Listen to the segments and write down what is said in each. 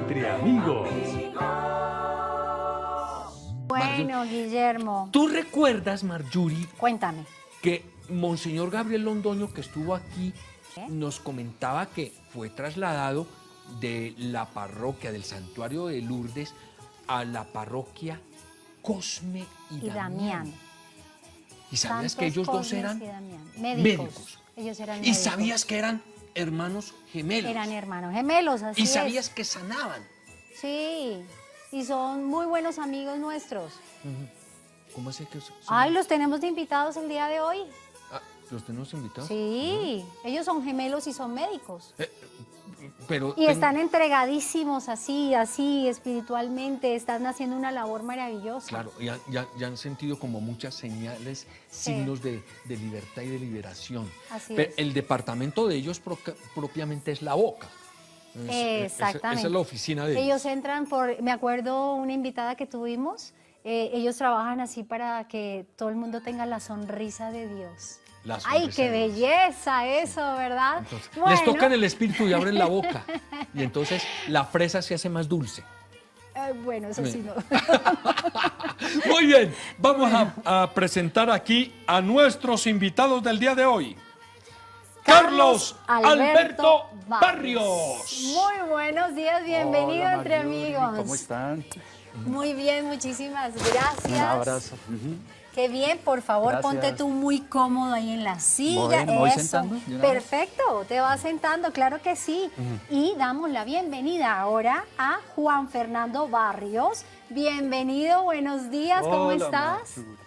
Entre amigos. Bueno, Guillermo, ¿Tú recuerdas, Marjorie, cuéntame. que Monseñor Gabriel Londoño, que estuvo aquí, ¿Qué? nos comentaba que fue trasladado de la parroquia del Santuario de Lourdes a la parroquia Cosme y Y Damián. ¿Y sabías Santos que ellos dos Cosmes eran y Damián. Médicos. médicos? Ellos eran ¿Y médicos. sabías que eran hermanos gemelos? Eran hermanos gemelos, así ¿Y es. sabías que sanaban? Sí, y son muy buenos amigos nuestros. ¿Cómo así que son? Ay, los tenemos de invitados el día de hoy. Ah, ¿los tenemos invitados? Sí, ellos son gemelos y son médicos. Pero Y están entregadísimos así, espiritualmente, están haciendo una labor maravillosa. Claro, ya han sentido como muchas señales, signos de libertad y de liberación. Así Pero es. el departamento de ellos propiamente es la boca. Exactamente. Esa es la oficina de ellos. Ellos entran por, me acuerdo una invitada que tuvimos, ellos trabajan así para que todo el mundo tenga la sonrisa de Dios. La ¡Ay, sonrisa qué de Dios. belleza eso, ¿verdad? Entonces, Bueno, les tocan el espíritu y abren la boca. Y entonces la fresa se hace más dulce. bueno, eso sí no. Muy bien, vamos a presentar aquí a nuestros invitados del día de hoy. Carlos Alberto Barrios. Muy buenos días, bienvenido Hola, entre Marjorie, amigos. ¿Cómo están? Muy bien, muchísimas gracias. Un abrazo. Qué bien, por favor, Gracias. ponte tú muy cómodo ahí en la silla. Bueno, ¿me voy Eso. sentando de una vez? Perfecto, te vas sentando, claro que sí. Y damos la bienvenida ahora a Juan Fernando Barrios. Bienvenido, buenos días, ¿cómo Hola, estás? Marjorie.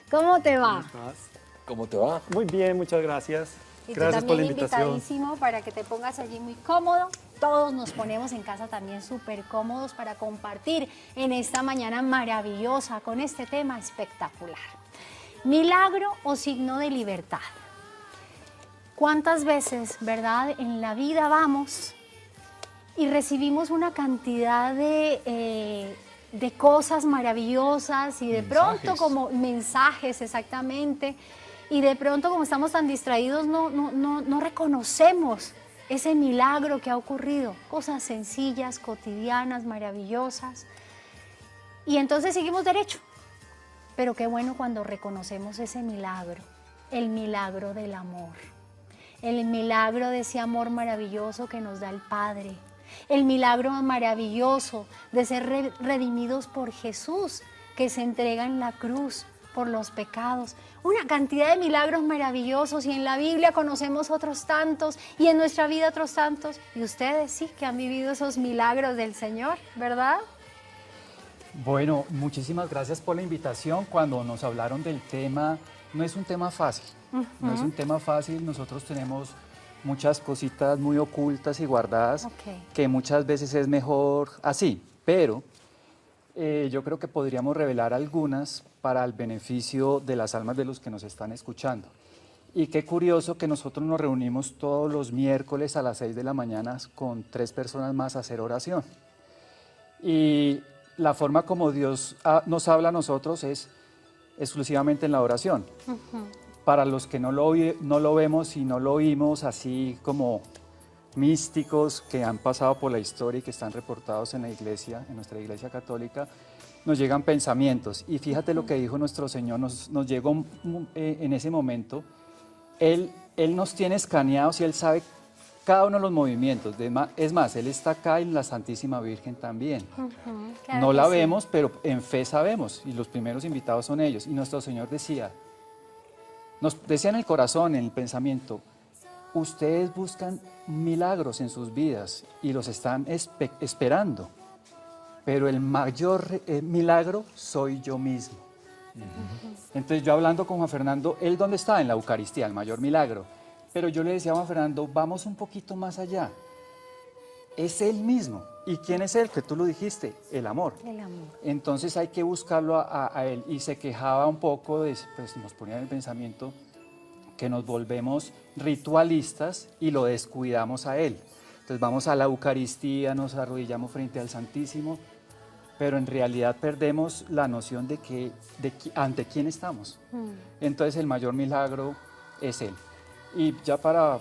¿Cómo te va? ¿Cómo estás? ¿Cómo te va? Muy bien, muchas gracias. Y tú Gracias por la también invitación. invitadísimo para que te pongas allí muy cómodo. Todos nos ponemos en casa también súper cómodos para compartir en esta mañana maravillosa con este tema espectacular. Milagro o signo de libertad. ¿Cuántas veces, verdad, en la vida vamos y recibimos una cantidad de cosas maravillosas y de pronto como mensajes exactamente, y de pronto como estamos tan distraídos no reconocemos ese milagro que ha ocurrido, cosas sencillas, cotidianas, maravillosas, y entonces seguimos derecho. Pero qué bueno cuando reconocemos ese milagro, el milagro del amor, el milagro de ese amor maravilloso que nos da el Padre, el milagro maravilloso de ser redimidos por Jesús, que se entrega en la cruz por los pecados. Una cantidad de milagros maravillosos, y en la Biblia conocemos otros tantos y en nuestra vida otros tantos. Y ustedes sí que han vivido esos milagros del Señor, ¿verdad? Bueno, muchísimas gracias por la invitación. Cuando nos hablaron del tema, no es un tema fácil. No es un tema fácil. Nosotros tenemos muchas cositas muy ocultas y guardadas que muchas veces es mejor así. Pero yo creo que podríamos revelar algunas para el beneficio de las almas de los que nos están escuchando. Y qué curioso que nosotros nos reunimos todos los miércoles a las 6 de la mañana con 3 personas más a hacer oración. Y la forma como Dios nos habla a nosotros es exclusivamente en la oración. Para los que no lo vemos y no lo oímos, así como místicos que han pasado por la historia y que están reportados en la iglesia, en nuestra iglesia católica, nos llegan pensamientos. Y fíjate lo que dijo nuestro Señor, nos llegó en ese momento. Él nos tiene escaneados y Él sabe cada uno de los movimientos. Es más, Él está acá en la Santísima Virgen también. Claro No que la sí. vemos, pero en fe sabemos, y los primeros invitados son ellos. Y nuestro Señor nos decía en el corazón, en el pensamiento, ustedes buscan milagros en sus vidas y los están esperando, pero el mayor milagro soy yo mismo. Entonces yo hablando con Juan Fernando, ¿él dónde está? En la Eucaristía, el mayor milagro. Pero yo le decía a Juan Fernando, vamos un poquito más allá. Es Él mismo. ¿Y quién es Él? Que tú lo dijiste, el amor. El amor. Entonces hay que buscarlo a Él. Y se quejaba un poco, pues nos ponía en el pensamiento que nos volvemos ritualistas y lo descuidamos a Él. Entonces vamos a la Eucaristía, nos arrodillamos frente al Santísimo, pero en realidad perdemos la noción de ante quién estamos. Entonces el mayor milagro es Él. Y ya para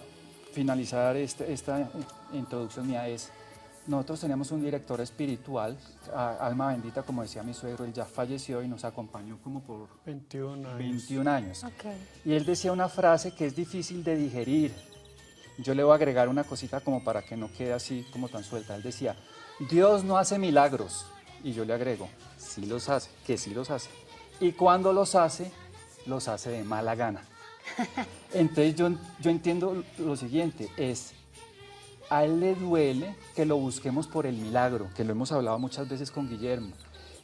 finalizar esta introducción mía es, nosotros teníamos un director espiritual, alma bendita, como decía mi suegro, él ya falleció y nos acompañó como por 21 años. Okay. Y él decía una frase que es difícil de digerir. Yo le voy a agregar una cosita como para que no quede así como tan suelta. Él decía, Dios no hace milagros. Y yo le agrego, sí los hace, que sí los hace. Y cuando los hace de mala gana. Entonces yo entiendo lo siguiente, a él le duele que lo busquemos por el milagro, que lo hemos hablado muchas veces con Guillermo,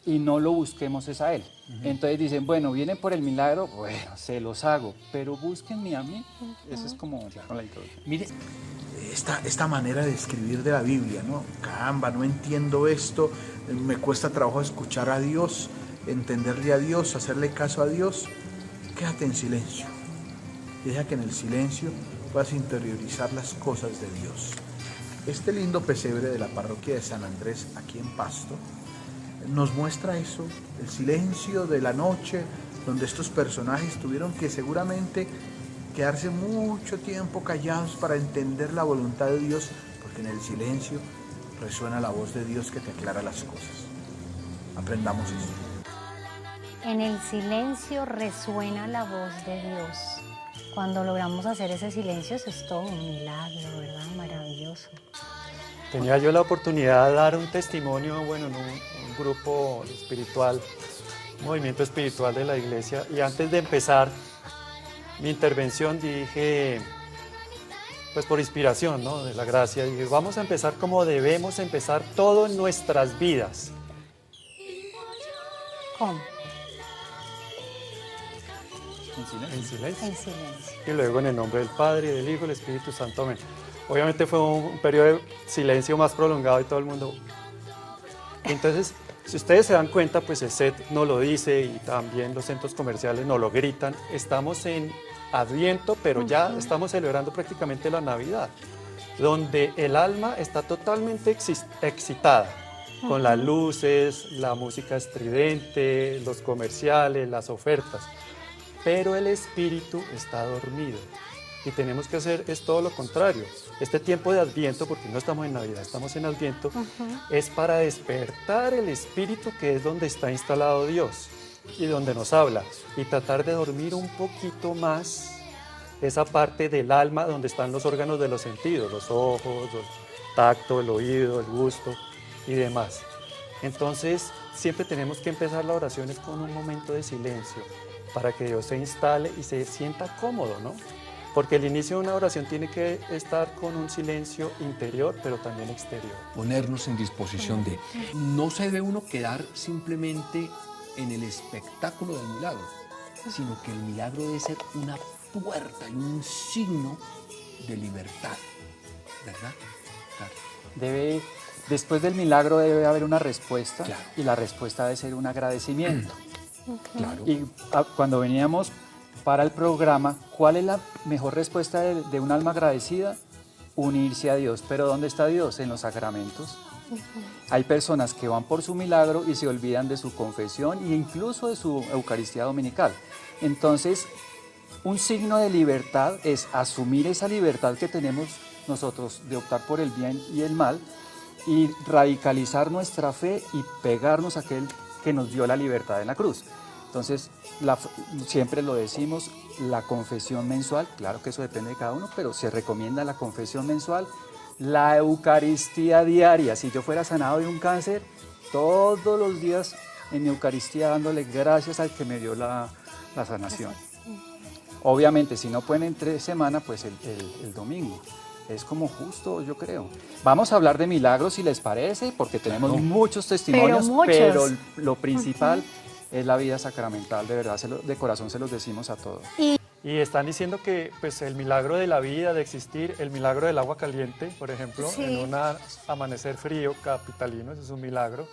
y no lo busquemos es a él. Entonces dicen, bueno, vienen por el milagro, bueno, se los hago, pero búsquenme a mí. Eso es como la introducción. Mire, esta manera de escribir de la Biblia, ¿no? Caramba, no entiendo esto, me cuesta trabajo escuchar a Dios, entenderle a Dios, hacerle caso a Dios. Quédate en silencio y deja que en el silencio puedas interiorizar las cosas de Dios. Este lindo pesebre de la parroquia de San Andrés, aquí en Pasto, nos muestra eso, el silencio de la noche, donde estos personajes tuvieron que seguramente quedarse mucho tiempo callados para entender la voluntad de Dios, porque en el silencio resuena la voz de Dios que te aclara las cosas. Aprendamos eso. En el silencio resuena la voz de Dios. Cuando logramos hacer ese silencio, eso es todo un milagro, ¿verdad? Maravilloso. Tenía yo la oportunidad de dar un testimonio, bueno, en un grupo espiritual, un movimiento espiritual de la iglesia, y antes de empezar mi intervención dije, pues por inspiración, ¿no?, de la gracia, dije, vamos a empezar como debemos empezar todo en nuestras vidas. ¿Cómo? En silencio. En silencio. En silencio. Y luego en el nombre del Padre, del Hijo y del Espíritu Santo. Amén. Obviamente fue un periodo de silencio más prolongado y todo el mundo... Entonces, si ustedes se dan cuenta, pues el set no lo dice y también los centros comerciales no lo gritan. Estamos en Adviento, pero ya estamos celebrando prácticamente la Navidad, donde el alma está totalmente excitada con las luces, la música estridente, los comerciales, las ofertas. Pero el espíritu está dormido y tenemos que hacer es todo lo contrario. Este tiempo de Adviento, porque no estamos en Navidad, estamos en Adviento, es para despertar el espíritu, que es donde está instalado Dios y donde nos habla, y tratar de dormir un poquito más esa parte del alma donde están los órganos de los sentidos, los ojos, el tacto, el oído, el gusto y demás. Entonces siempre tenemos que empezar las oraciones con un momento de silencio, para que Dios se instale y se sienta cómodo, ¿no? Porque el inicio de una oración tiene que estar con un silencio interior, pero también exterior. Ponernos en disposición de... No se debe uno quedar simplemente en el espectáculo del milagro, sino que el milagro debe ser una puerta y un signo de libertad, ¿verdad, Carlos? Después del milagro debe haber una respuesta, Claro. y la respuesta debe ser un agradecimiento. Claro. Y cuando veníamos para el programa, ¿cuál es la mejor respuesta de un alma agradecida? Unirse a Dios. ¿Pero dónde está Dios? En los sacramentos. Hay personas que van por su milagro y se olvidan de su confesión e incluso de su Eucaristía dominical. Entonces, un signo de libertad es asumir esa libertad que tenemos nosotros de optar por el bien y el mal, y radicalizar nuestra fe y pegarnos a aquel que nos dio la libertad en la cruz. Entonces, siempre lo decimos, la confesión mensual, claro que eso depende de cada uno, pero se recomienda la confesión mensual, la Eucaristía diaria. Si yo fuera sanado de un cáncer, todos los días en mi Eucaristía dándole gracias al que me dio la sanación. Obviamente, si no pueden entre semana, pues el domingo. Es como justo, yo creo. Vamos a hablar de milagros, si les parece, porque tenemos muchos testimonios, pero lo principal es la vida sacramental, de verdad, de corazón se los decimos a todos. Y están diciendo que pues, el milagro de la vida, de existir, el milagro del agua caliente, por ejemplo, en un amanecer frío capitalino, ese es un milagro.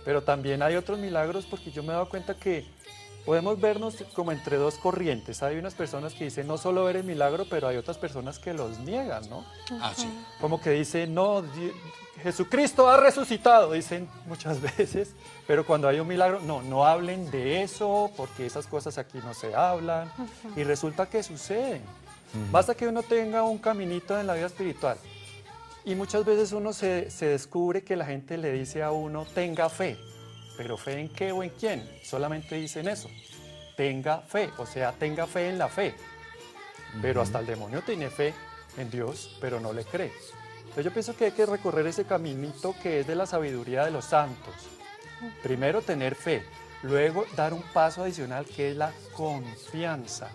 Pero también hay otros milagros, porque yo me he dado cuenta que podemos vernos como entre dos corrientes. Hay unas personas que dicen no solo ver el milagro, pero hay otras personas que los niegan, ¿no? Ah, sí. Como que dicen, no, Jesucristo ha resucitado, dicen muchas veces, pero cuando hay un milagro, no hablen de eso, porque esas cosas aquí no se hablan, y resulta que suceden. Basta que uno tenga un caminito en la vida espiritual, Y muchas veces uno se descubre que la gente le dice a uno, tenga fe. ¿Pero fe en qué o en quién? Solamente dicen eso. Tenga fe, o sea, tenga fe en la fe. Pero hasta el demonio tiene fe en Dios, pero no le cree. Entonces yo pienso que hay que recorrer ese caminito que es de la sabiduría de los santos. Primero tener fe, luego dar un paso adicional que es la confianza.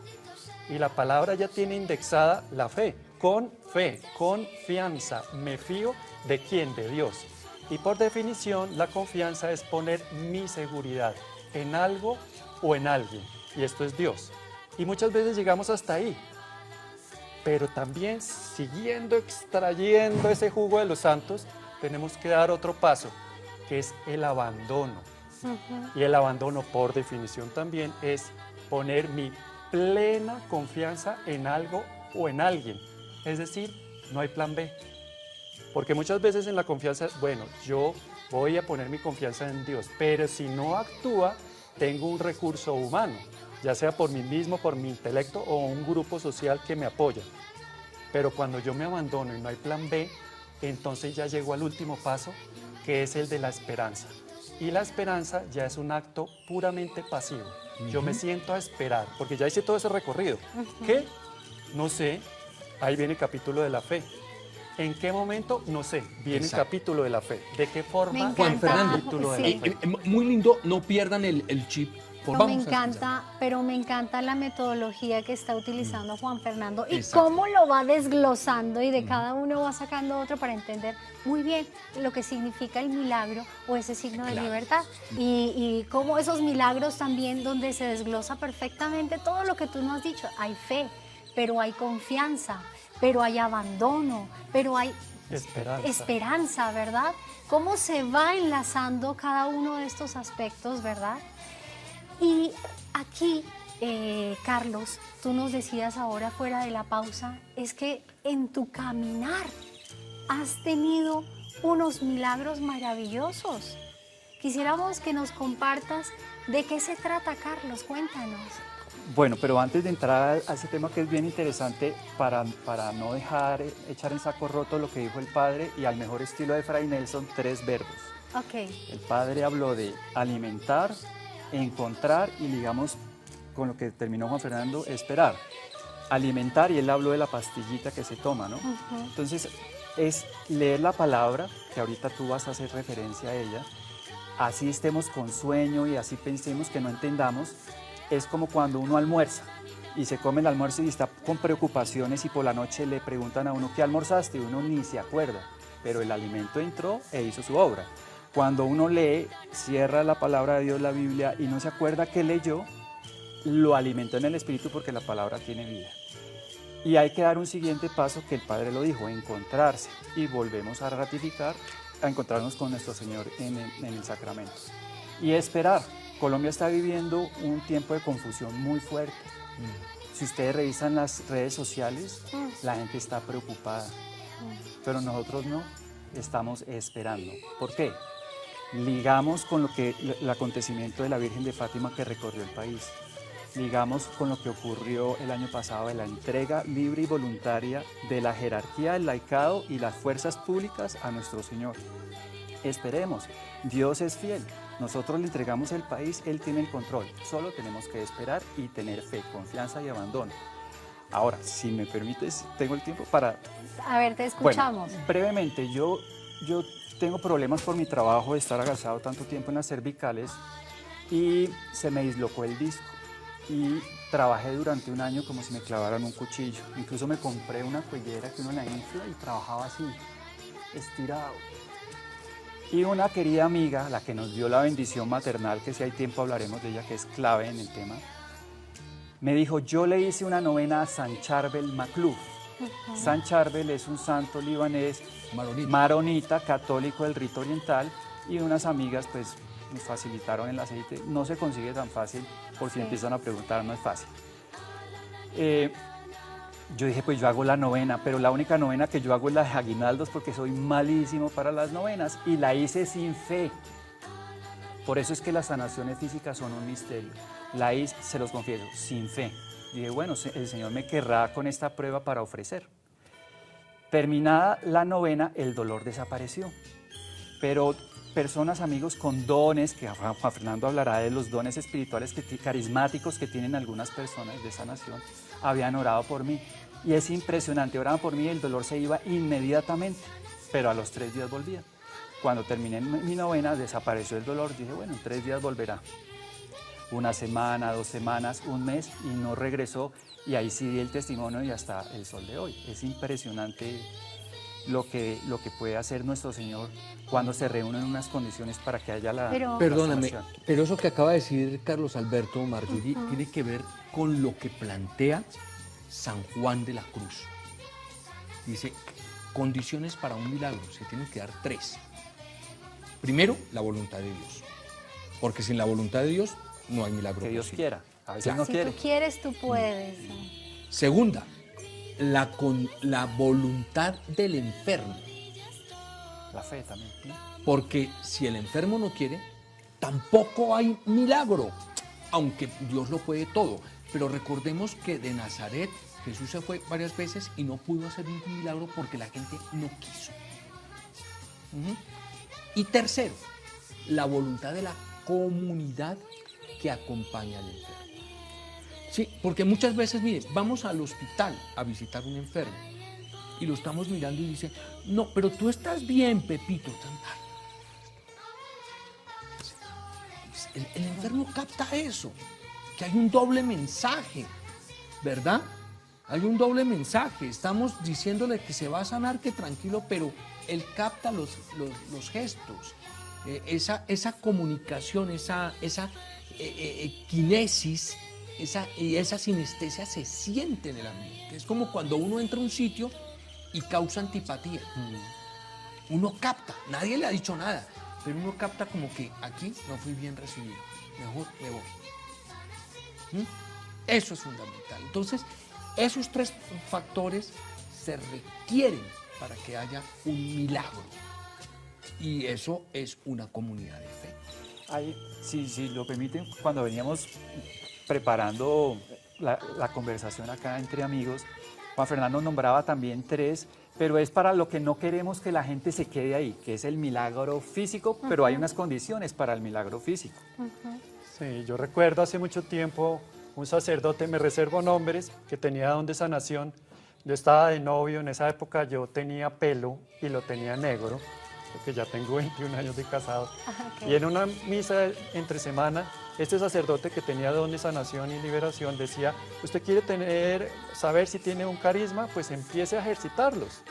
Y la palabra ya tiene indexada la fe. Con fe, confianza. Me fío ¿de quién? De Dios. Y por definición, la confianza es poner mi seguridad en algo o en alguien. Y esto es Dios. Y muchas veces llegamos hasta ahí. Pero también siguiendo, extrayendo ese jugo de los santos, tenemos que dar otro paso, que es el abandono. Y el abandono, por definición también, es poner mi plena confianza en algo o en alguien. Es decir, no hay plan B. Porque muchas veces en la confianza, bueno, yo voy a poner mi confianza en Dios, pero si no actúa, tengo un recurso humano, ya sea por mí mismo, por mi intelecto o un grupo social que me apoya. Pero cuando yo me abandono y no hay plan B, entonces ya llego al último paso, que es el de la esperanza. Y la esperanza ya es un acto puramente pasivo. Yo me siento a esperar, porque ya hice todo ese recorrido. ¿Qué? No sé. Ahí viene el capítulo de la fe. ¿En qué momento? No sé. Viene el capítulo de la fe. ¿De qué forma? Juan Fernando, Capítulo de la fe. muy lindo, no pierdan el chip. Me encanta, pero me encanta la metodología que está utilizando Juan Fernando y cómo lo va desglosando y de cada uno va sacando otro para entender muy bien lo que significa el milagro o ese signo de libertad. Y cómo esos milagros también donde se desglosa perfectamente todo lo que tú nos has dicho. Hay fe, pero hay confianza, pero hay abandono, pero hay esperanza, ¿verdad? Cómo se va enlazando cada uno de estos aspectos, ¿verdad? Y aquí, Carlos, tú nos decías ahora fuera de la pausa, es que en tu caminar has tenido unos milagros maravillosos. Quisiéramos que nos compartas de qué se trata, Carlos, cuéntanos. Bueno, pero antes de entrar a ese tema que es bien interesante, para no dejar echar en saco roto lo que dijo el padre y al mejor estilo de Fray Nelson, 3 verbos. Ok. El padre habló de alimentar, encontrar y digamos con lo que terminó Juan Fernando, esperar. Alimentar, y él habló de la pastillita que se toma, ¿no? Entonces es leer la palabra, que ahorita tú vas a hacer referencia a ella, así estemos con sueño y así pensemos que no entendamos, es como cuando uno almuerza y se come el almuerzo y está con preocupaciones y por la noche le preguntan a uno ¿qué almorzaste? Y uno ni se acuerda, pero el alimento entró e hizo su obra. Cuando uno lee, cierra la palabra de Dios, la Biblia, y no se acuerda que leyó, lo alimentó en el Espíritu porque la palabra tiene vida. Y hay que dar un siguiente paso que el Padre lo dijo, encontrarse. Y volvemos a ratificar, a encontrarnos con nuestro Señor en el sacramento. Y esperar. Colombia está viviendo un tiempo de confusión muy fuerte. Si ustedes revisan las redes sociales, la gente está preocupada. Pero nosotros no, estamos esperando. ¿Por qué? Ligamos con el acontecimiento de la Virgen de Fátima que recorrió el país. Ligamos con lo que ocurrió el año pasado de la entrega libre y voluntaria de la jerarquía del laicado y las fuerzas públicas a nuestro Señor. Esperemos, Dios es fiel. Nosotros le entregamos el país, Él tiene el control. Solo tenemos que esperar y tener fe, confianza y abandono. Ahora, si me permites, tengo el tiempo para... A ver, te escuchamos. Bueno, brevemente, yo tengo problemas por mi trabajo de estar agazado tanto tiempo en las cervicales y se me dislocó el disco y trabajé durante un año como si me clavaran un cuchillo. Incluso me compré una cuellera que uno la infla y trabajaba así, estirado. Y una querida amiga, la que nos dio la bendición maternal, que si hay tiempo hablaremos de ella, que es clave en el tema, me dijo, yo le hice una novena a San Charbel Makhlouf. San Charbel es un santo libanés, maronita, católico del rito oriental, y unas amigas pues nos facilitaron el aceite. No se consigue tan fácil, por si empiezan a preguntar, no es fácil. Yo dije, pues yo hago la novena, pero la única novena que yo hago es la de aguinaldos porque soy malísimo para las novenas y la hice sin fe. Por eso es que las sanaciones físicas son un misterio. La hice, se los confieso, sin fe. Y dije, bueno, el Señor me querrá con esta prueba para ofrecer. Terminada la novena, el dolor desapareció. Pero personas, amigos con dones, que Juan Fernando hablará de los dones espirituales carismáticos que tienen algunas personas de sanación, habían orado por mí. Y es impresionante, oraban por mí y el dolor se iba inmediatamente, pero a los 3 días volvía. Cuando terminé mi novena, desapareció el dolor. Dije, bueno, en 3 días volverá. Una semana, 2 semanas, un mes, y no regresó. Y ahí sí di el testimonio y hasta el sol de hoy. Es impresionante lo que puede hacer nuestro Señor cuando se reúnen en unas condiciones para que haya la Perdóname, sanación. pero eso que acaba de decir Carlos Alberto Marjorie tiene que ver con lo que plantea San Juan de la Cruz. Dice, condiciones para un milagro, se tienen que dar 3. Primero, la voluntad de Dios. Porque sin la voluntad de Dios no hay milagro Que Dios posible. quiera. A veces Claro. no Si quiere. tú quieres, tú puedes. Segunda, la voluntad del enfermo. La fe también. ¿no? Porque si el enfermo no quiere, tampoco hay milagro. Aunque Dios lo puede todo. Pero recordemos que de Nazaret Jesús se fue varias veces y no pudo hacer ningún milagro porque la gente no quiso. Y tercero, la voluntad de la comunidad que acompaña al enfermo. Sí, porque muchas veces, mire, vamos al hospital a visitar a un enfermo y lo estamos mirando y dice, no, pero tú estás bien, Pepito. El enfermo capta eso, que hay un doble mensaje, ¿verdad? Hay un doble mensaje. Estamos diciéndole que se va a sanar, que tranquilo, pero él capta los gestos, esa comunicación, esa kinesis, esa sinestesia se siente en el ambiente. Es como cuando uno entra a un sitio y causa antipatía. Uno capta, nadie le ha dicho nada, pero uno capta como que aquí no fui bien recibido, mejor me voy. Eso es fundamental. Entonces, esos 3 factores se requieren para que haya un milagro. Y eso es una comunidad de fe. Ahí, si lo permiten, cuando veníamos preparando la conversación acá entre amigos, Juan Fernando nombraba también 3, pero es para lo que no queremos que la gente se quede ahí, que es el milagro físico, pero hay unas condiciones para el milagro físico. Sí, yo recuerdo hace mucho tiempo un sacerdote, me reservo nombres, que tenía don de sanación. Yo estaba de novio, en esa época yo tenía pelo y lo tenía negro, porque ya tengo 21 años de casado. Okay. Y en una misa entre semana, este sacerdote que tenía don de sanación y liberación decía, usted quiere saber si tiene un carisma, pues empiece a ejercitarlos.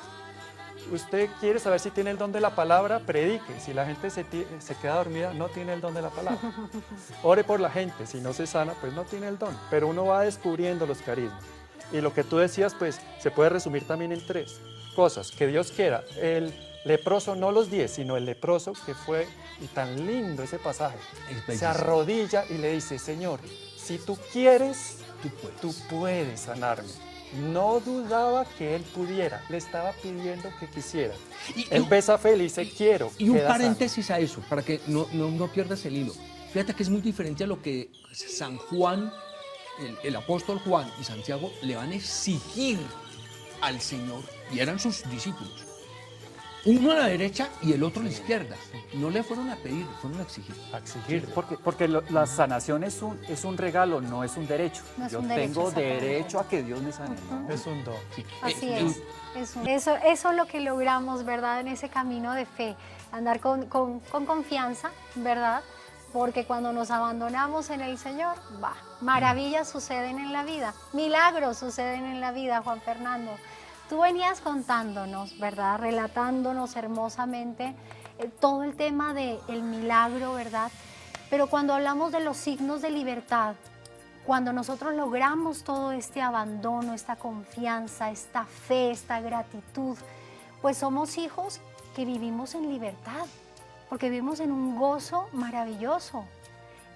Usted quiere saber si tiene el don de la palabra, predique. Si la gente se queda dormida, no tiene el don de la palabra. Ore por la gente, si no se sana, pues no tiene el don. Pero uno va descubriendo los carismas. Y lo que tú decías, pues se puede resumir también en 3 cosas. Que Dios quiera. El leproso, no los 10, sino el leproso, que fue, y tan lindo ese pasaje, se arrodilla y le dice, Señor, si tú quieres, tú puedes sanarme. No dudaba que él pudiera, le estaba pidiendo que quisiera. Él besa fe y le dice, quiero. Y un queda paréntesis a eso, para que no pierdas el hilo. Fíjate que es muy diferente a lo que San Juan, el apóstol Juan y Santiago le van a exigir al Señor, y eran sus discípulos. Uno a la derecha y el otro a la izquierda. No le fueron a pedir, fueron a exigir. A exigir. Porque la sanación es un regalo, no es un derecho. No es Yo un derecho, tengo exactamente. derecho a que Dios me sane. ¿no? Es un don. Así es. Eso es lo que logramos, ¿verdad? En ese camino de fe, andar con confianza, ¿verdad? Porque cuando nos abandonamos en el Señor, maravillas suceden en la vida, milagros suceden en la vida, Juan Fernando. Tú venías contándonos, ¿verdad? Relatándonos hermosamente todo el tema del milagro, ¿verdad? Pero cuando hablamos de los signos de libertad, cuando nosotros logramos todo este abandono, esta confianza, esta fe, esta gratitud, pues somos hijos que vivimos en libertad, porque vivimos en un gozo maravilloso.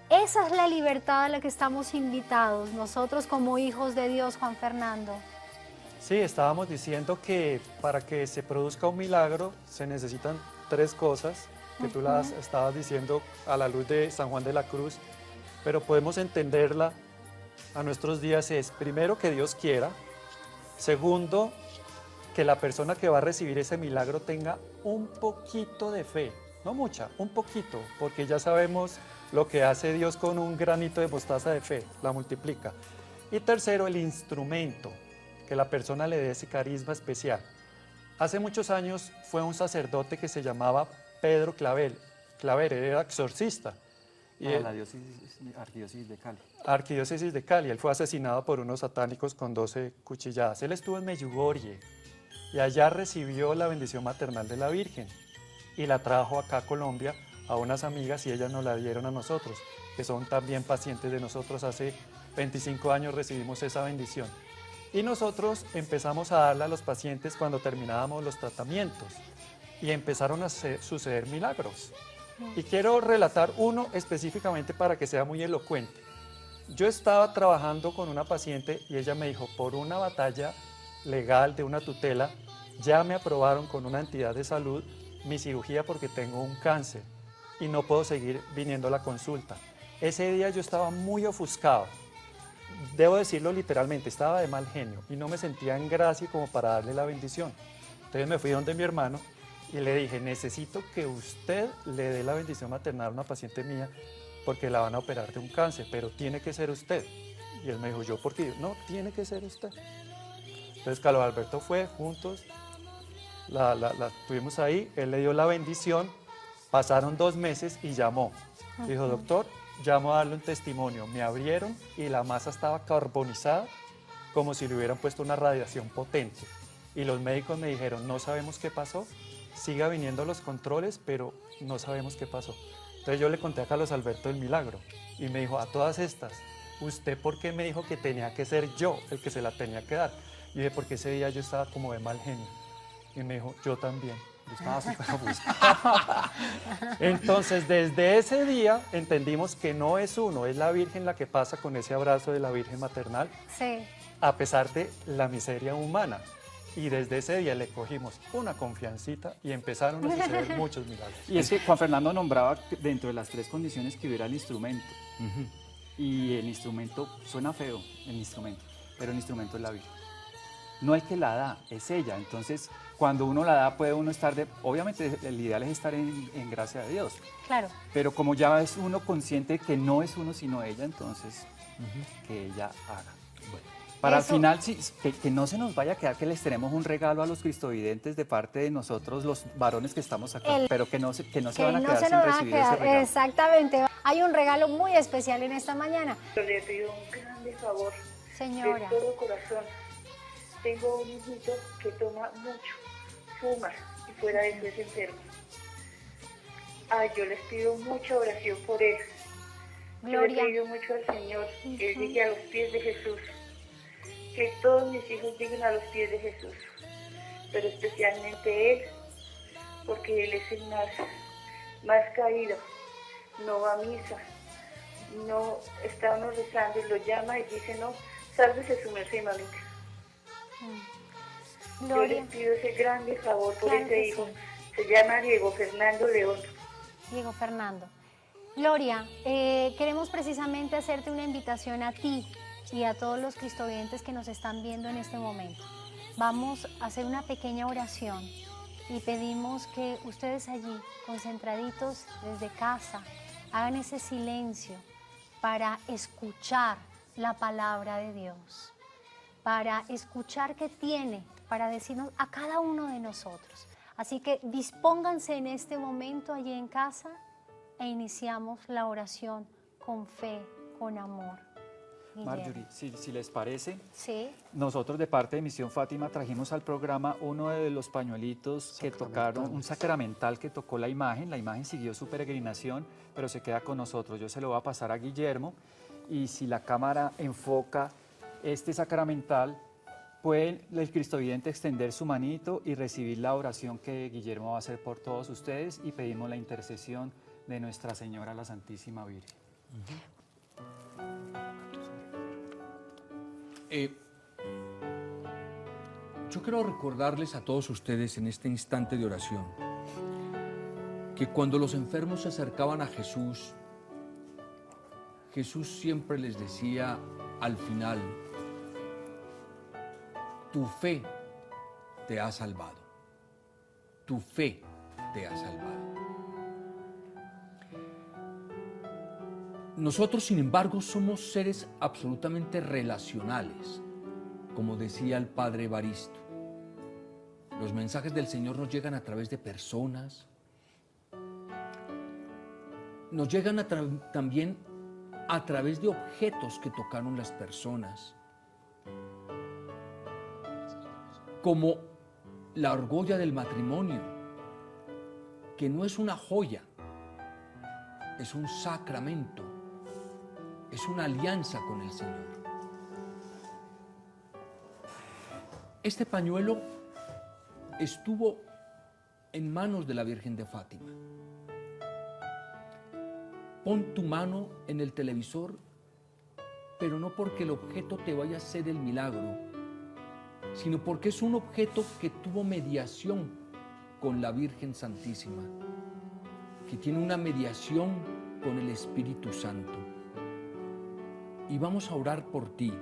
Esa es la libertad a la que estamos invitados nosotros como hijos de Dios, Juan Fernando. Sí, estábamos diciendo que para que se produzca un milagro se necesitan 3 cosas, que tú las estabas diciendo a la luz de San Juan de la Cruz, pero podemos entenderla a nuestros días. Es primero que Dios quiera, segundo que la persona que va a recibir ese milagro tenga un poquito de fe, no mucha, un poquito, porque ya sabemos lo que hace Dios con un granito de mostaza de fe, la multiplica. Y tercero, el instrumento, que la persona le dé ese carisma especial. Hace muchos años fue un sacerdote que se llamaba Pedro Claver, era exorcista. Y la arquidiócesis de Cali. Arquidiócesis de Cali, él fue asesinado por unos satánicos con 12 cuchilladas. Él estuvo en Medjugorje y allá recibió la bendición maternal de la Virgen y la trajo acá a Colombia a unas amigas y ellas nos la dieron a nosotros, que son también pacientes de nosotros. Hace 25 años recibimos esa bendición. Y nosotros empezamos a darla a los pacientes cuando terminábamos los tratamientos y empezaron a suceder milagros. Y quiero relatar uno específicamente para que sea muy elocuente. Yo estaba trabajando con una paciente y ella me dijo, por una batalla legal de una tutela, ya me aprobaron con una entidad de salud mi cirugía porque tengo un cáncer y no puedo seguir viniendo a la consulta. Ese día yo estaba muy ofuscado, debo decirlo literalmente, estaba de mal genio y no me sentía en gracia como para darle la bendición. Entonces me fui donde mi hermano y le dije, necesito que usted le dé la bendición maternal a una paciente mía porque la van a operar de un cáncer, pero tiene que ser usted. Y él me dijo, ¿yo por qué? No, tiene que ser usted. Entonces Carlos Alberto fue, juntos, la tuvimos ahí, él le dio la bendición, pasaron 2 meses y llamó. Dijo, doctor, llamo a darle un testimonio. Me abrieron y la masa estaba carbonizada como si le hubieran puesto una radiación potente. Y los médicos me dijeron, no sabemos qué pasó, siga viniendo los controles, pero no sabemos qué pasó. Entonces yo le conté a Carlos Alberto el milagro y me dijo, a todas estas, ¿usted por qué me dijo que tenía que ser yo el que se la tenía que dar? Y dije, porque ese día yo estaba como de mal genio. Y me dijo, yo también. Yo estaba súper ofuscado. Entonces, desde ese día entendimos que no es uno, es la Virgen la que pasa con ese abrazo de la Virgen maternal, Sí. a pesar de la miseria humana. Y desde ese día le cogimos una confiancita y empezaron a suceder muchos milagros. Y es que Juan Fernando nombraba que dentro de las 3 condiciones que hubiera el instrumento. Y el instrumento, suena feo el instrumento, pero el instrumento es la Virgen. No el que la da, es ella. Entonces, cuando uno la da, puede uno estar obviamente el ideal es estar en gracia de Dios. Claro. Pero como ya es uno consciente de que no es uno sino ella, entonces que ella haga. Bueno, para Eso. al final, sí, que no se nos vaya a quedar que les tenemos un regalo a los cristovidentes de parte de nosotros, los varones que estamos acá, pero que no se van a quedar sin recibir ese regalo. Exactamente. Hay un regalo muy especial en esta mañana. Le pido un grande favor Señora. de todo corazón. Tengo un hijito que toma mucho, fuma y fuera de eso es enfermo. Ay, yo les pido mucha oración por él. Yo le Gloria. pido mucho al Señor que él llegue a los pies de Jesús. Que todos mis hijos lleguen a los pies de Jesús. Pero especialmente él, porque él es el más caído. No va a misa. No está uno rezando y lo llama y dice, no, sálvese su merced, mamita. Yo Gloria. les pido ese grande favor por Claro este que hijo. sí. Se llama Diego Fernando León. Diego Fernando. Gloria, queremos precisamente hacerte una invitación a ti y a todos los cristovidentes que nos están viendo en este momento. Vamos a hacer una pequeña oración y pedimos que ustedes allí, concentraditos desde casa, hagan ese silencio para escuchar la palabra de Dios, para escuchar qué tiene para decirnos a cada uno de nosotros. Así que dispónganse en este momento allí en casa e iniciamos la oración con fe, con amor. Guillermo. Marjorie, si les parece, Sí. nosotros de parte de Misión Fátima trajimos al programa uno de los pañuelitos que tocaron, un sacramental que tocó la imagen siguió su peregrinación, pero se queda con nosotros. Yo se lo voy a pasar a Guillermo y si la cámara enfoca este sacramental, puede el cristovidente extender su manito y recibir la oración que Guillermo va a hacer por todos ustedes y pedimos la intercesión de Nuestra Señora la Santísima Virgen. Yo quiero recordarles a todos ustedes en este instante de oración que cuando los enfermos se acercaban a Jesús, Jesús siempre les decía al final, tu fe te ha salvado. Tu fe te ha salvado. Nosotros, sin embargo, somos seres absolutamente relacionales, como decía el padre Evaristo. Los mensajes del Señor nos llegan a través de personas, nos llegan también a través de objetos que tocaron las personas, como la argolla del matrimonio, que no es una joya, es un sacramento, es una alianza con el Señor. Este pañuelo estuvo en manos de la Virgen de Fátima. Pon tu mano en el televisor, pero no porque el objeto te vaya a hacer el milagro, sino porque es un objeto que tuvo mediación con la Virgen Santísima, que tiene una mediación con el Espíritu Santo. Y vamos a orar por ti,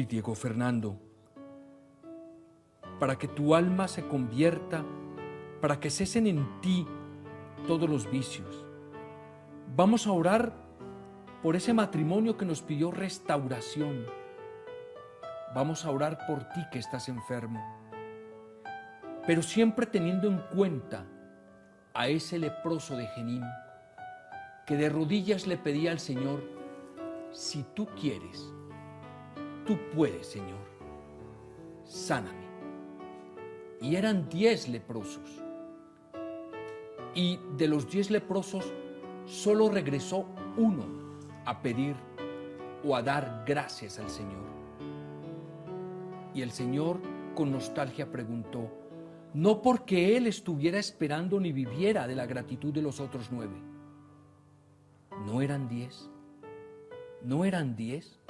Diego Fernando, para que tu alma se convierta, para que cesen en ti todos los vicios. Vamos a orar por ese matrimonio que nos pidió restauración. Vamos a orar por ti que estás enfermo, pero siempre teniendo en cuenta a ese leproso de Jenin, que de rodillas le pedía al Señor: si tú quieres, tú puedes, Señor, sáname. Y eran 10 leprosos. Y de los 10 leprosos, solo regresó uno a pedir o a dar gracias al Señor. Y el Señor, con nostalgia, preguntó, no porque él estuviera esperando ni viviera de la gratitud de los otros 9. ¿No eran 10? ¿No eran 10?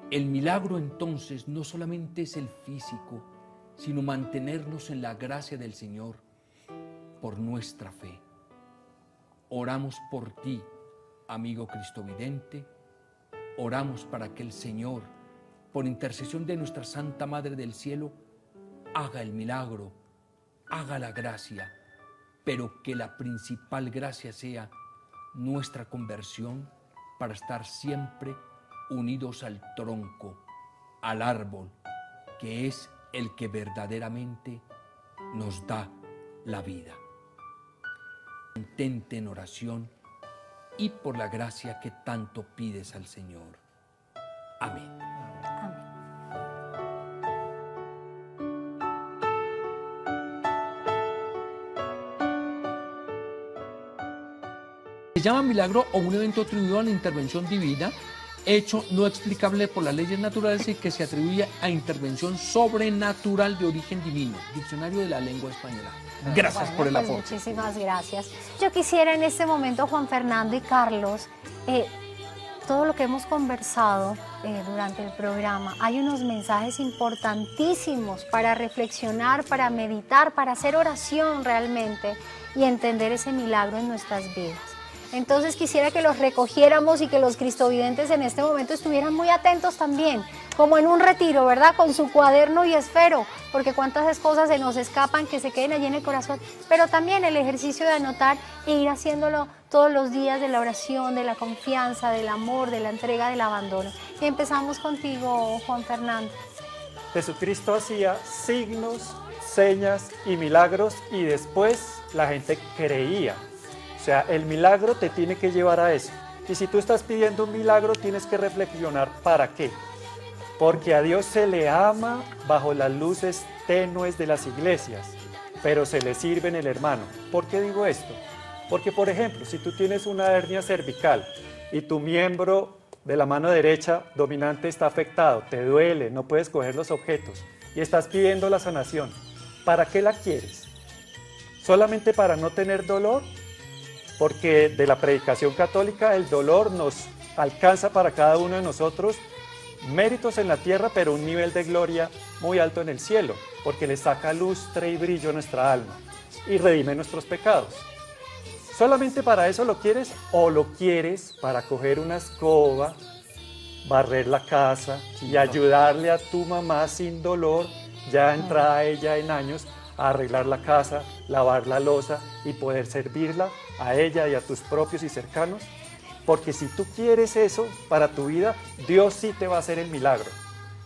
El milagro entonces no solamente es el físico, sino mantenernos en la gracia del Señor por nuestra fe. Oramos por ti, amigo cristovidente. Oramos para que el Señor, por intercesión de nuestra Santa Madre del Cielo, haga el milagro, haga la gracia, pero que la principal gracia sea nuestra conversión para estar siempre unidos al tronco, al árbol, que es el que verdaderamente nos da la vida. Mantente en oración y por la gracia que tanto pides al Señor. Amén. Se llama milagro o un evento atribuido a la intervención divina, hecho no explicable por las leyes naturales y que se atribuye a intervención sobrenatural de origen divino. Diccionario de la Lengua Española. Gracias por el aporte. Muchísimas gracias. Yo quisiera en este momento, Juan Fernando y Carlos, todo lo que hemos conversado durante el programa, hay unos mensajes importantísimos para reflexionar, para meditar, para hacer oración realmente y entender ese milagro en nuestras vidas. Entonces quisiera que los recogiéramos y que los cristovidentes en este momento estuvieran muy atentos también, como en un retiro, ¿verdad? Con su cuaderno y esfero, porque cuántas cosas se nos escapan que se queden allí en el corazón, pero también el ejercicio de anotar e ir haciéndolo todos los días de la oración, de la confianza, del amor, de la entrega, del abandono. Y empezamos contigo, Juan Fernando. Jesucristo hacía signos, señas y milagros y después la gente creía. O sea, el milagro te tiene que llevar a eso. Y si tú estás pidiendo un milagro, tienes que reflexionar ¿para qué? Porque a Dios se le ama bajo las luces tenues de las iglesias, pero se le sirve en el hermano. ¿Por qué digo esto? Porque, por ejemplo, si tú tienes una hernia cervical y tu miembro de la mano derecha dominante está afectado, te duele, no puedes coger los objetos y estás pidiendo la sanación, ¿para qué la quieres? ¿Solamente para no tener dolor? Porque de la predicación católica el dolor nos alcanza para cada uno de nosotros méritos en la tierra, pero un nivel de gloria muy alto en el cielo, porque le saca lustre y brillo a nuestra alma y redime nuestros pecados. ¿Solamente para eso lo quieres o lo quieres para coger una escoba barrer la casa y ayudarle a tu mamá sin dolor, ya entrada ella en años, a arreglar la casa, lavar la loza y poder servirla a ella y a tus propios y cercanos. Porque si tú quieres eso para tu vida, Dios sí te va a hacer el milagro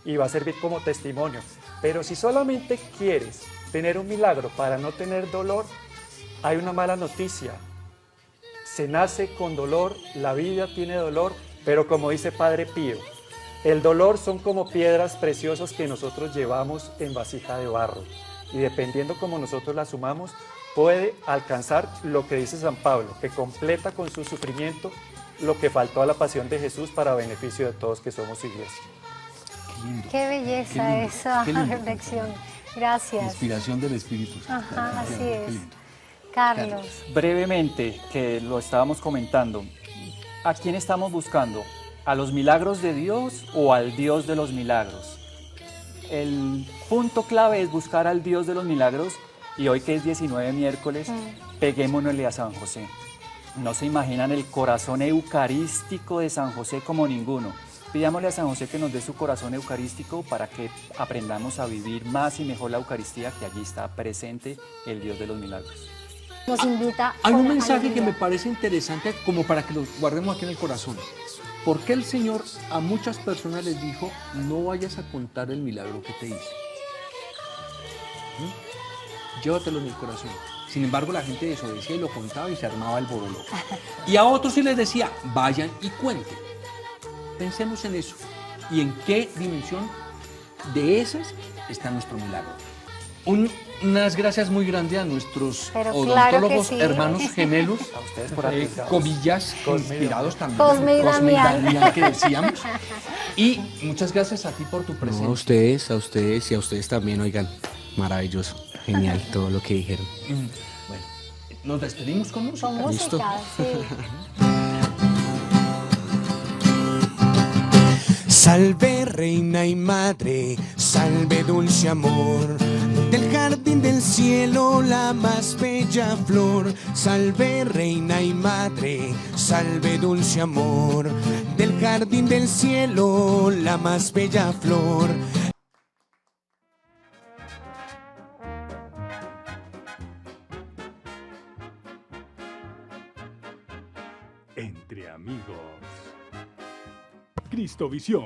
y va a servir como testimonio. Pero si solamente quieres tener un milagro para no tener dolor, hay una mala noticia. Se nace con dolor, la vida tiene dolor, pero como dice Padre Pío, el dolor son como piedras preciosas que nosotros llevamos en vasija de barro. Y dependiendo cómo nosotros las sumamos, puede alcanzar lo que dice San Pablo, que completa con su sufrimiento lo que faltó a la pasión de Jesús para beneficio de todos que somos iglesia. Qué lindo. Qué belleza Qué lindo, esa qué lindo. reflexión. Gracias. Inspiración del Espíritu Santo. Ajá, así Qué es. lindo. Carlos. Brevemente, que lo estábamos comentando, ¿a quién estamos buscando? ¿A los milagros de Dios o al Dios de los milagros? El punto clave es buscar al Dios de los milagros y hoy que es 19 miércoles, peguémonosle a San José. No se imaginan el corazón eucarístico de San José como ninguno. Pidámosle a San José que nos dé su corazón eucarístico para que aprendamos a vivir más y mejor la Eucaristía, que allí está presente el Dios de los milagros. Nos invita Hay un con mensaje que alegría. me parece interesante como para que lo guardemos aquí en el corazón. ¿Por qué el Señor a muchas personas les dijo, no vayas a contar el milagro que te hice? Llévatelo en el corazón. Sin embargo, la gente desobedecía y lo contaba y se armaba el borolo. Y a otros sí les decía, vayan y cuenten. Pensemos en eso. ¿Y en qué dimensión de esas está nuestro milagro? Unas gracias muy grandes a nuestros Pero odontólogos, claro que sí. hermanos gemelos, A ustedes por aplicados. comillas, Cosme y inspirados también. Cosme y Cosme Damián. que decíamos. Y muchas gracias a ti por tu presencia. No, a ustedes y a ustedes también, oigan, maravilloso, genial todo lo que dijeron. Bueno, nos despedimos con música. Con ¿Listo? música, sí. Salve reina y madre, salve dulce amor, del jardín del cielo la más bella flor. Salve reina y madre, salve dulce amor, del jardín del cielo la más bella flor. Entre amigos. Cristovisión.